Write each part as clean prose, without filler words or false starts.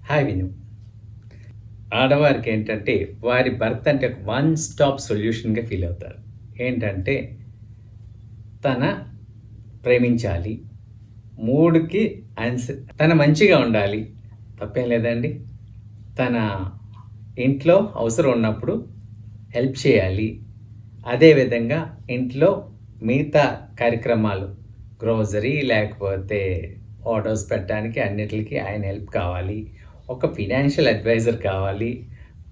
Hi విను. ఆడవారికి ఏంటంటే వారి భర్త అంటే ఒక వన్ స్టాప్ సొల్యూషన్‌గా ఫీల్ అవుతారు. ఏంటంటే తన ప్రేమించాలి. 3కి తన మంచిగా ఉండాలి. తప్పేం లేదండి. తన ఇంట్లో అవసరం ఉన్నప్పుడు హెల్ప్ చేయాలి. అదే విధంగా ఇంట్లో మిగతా కార్యక్రమాలు గ్రోసరీ లేకపోతే ఆర్డర్స్ పెట్టడానికి అన్నిట్లికి ఆయన హెల్ప్ కావాలి. ఒక ఫినాన్షియల్ అడ్వైజర్ కావాలి.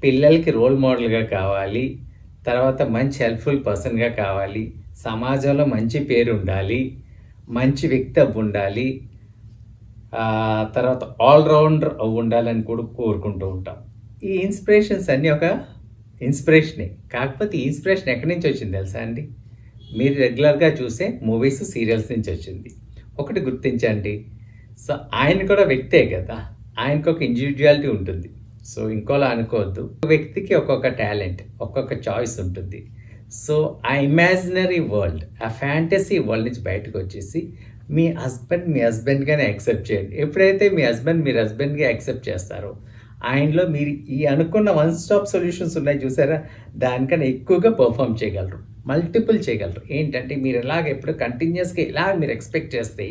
పిల్లలకి రోల్ మోడల్‌గా కావాలి. తర్వాత మంచి హెల్ప్‌ఫుల్ పర్సన్‌గా కావాలి. సమాజంలో మంచి పేరుండాలి. మంచి వ్యక్తి అవ్వుండాలి. తర్వాత ఆల్ రౌండర్ అవ్వుండాలని కూడా కోరుకుంటూ ఉంటాం. ఈ ఇన్స్పిరేషన్స్ అన్నీ ఒక ఇన్స్పిరేషనే. కాకపోతే ఈ ఇన్స్పిరేషన్ ఎక్కడి నుంచి వచ్చింది తెలుసా అండి? మీరు రెగ్యులర్‌గా చూసే మూవీస్, సీరియల్స్ నుంచి వచ్చింది. ఒకటి గుర్తించండి. సో, ఆయన కూడా వ్యక్తే కదా! ఆయనకొక ఇండివిడ్యుయాలిటీ ఉంటుంది. సో, ఇంకోలా అనుకోవద్దు. ఒక వ్యక్తికి ఒక్కొక్క టాలెంట్, ఒక్కొక్క చాయిస్ ఉంటుంది. సో, ఆ ఇమాజినరీ వరల్డ్, ఆ ఫ్యాంటసీ వరల్డ్ నుంచి బయటకొచ్చేసి మీ హస్బెండ్‌గానే యాక్సెప్ట్ చేయండి. ఎప్పుడైతే మీ హస్బెండ్ మీరు హస్బెండ్‌గా యాక్సెప్ట్ చేస్తారో, ఆయనలో మీరు ఈ అనుకున్న వన్ స్టాప్ సొల్యూషన్స్ ఉన్నాయి చూసారా? దానికన్నా ఎక్కువగా పెర్ఫార్మ్ చేయగలరు. మల్టిపుల్ చేయగలరు. ఏంటంటే మీరు ఇలాగ ఎప్పుడు కంటిన్యూయస్‌గా ఇలా మీరు ఎక్స్‌పెక్ట్ చేస్తే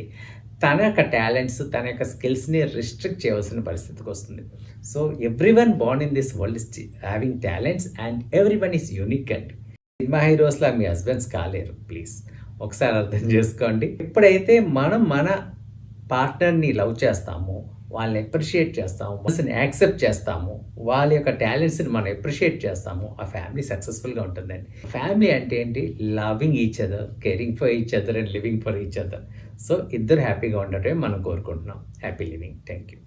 తన యొక్క టాలెంట్స్, తన యొక్క స్కిల్స్‌ని రిస్ట్రిక్ట్ చేయవలసిన పరిస్థితికొస్తుంది. So, everyone born in this world is having talents and everyone is unique అండి. సినిమా హీరోస్‌లా మీ హస్బెండ్స్ కాలేరు ప్లీజ్. ఒకసారి అర్థం చేసుకోండి. ఎప్పుడైతే మనం మన పార్ట్నర్‌ని లవ్ చేస్తామో, వాళ్ళని అప్రిషియేట్ చేస్తాము, మనసుని యాక్సెప్ట్ చేస్తాము, వాళ్ళ యొక్క టాలెంట్స్‌ని మనం అప్రిషియేట్ చేస్తాము, ఆ ఫ్యామిలీ సక్సెస్‌ఫుల్‌గా ఉంటుందండి. ఫ్యామిలీ అంటే ఏంటి? Loving each other, caring for each other and living for each other. So, ఇద్దరు హ్యాపీగా ఉండటమే మనం కోరుకుంటున్నాం. Happy living. Thank you.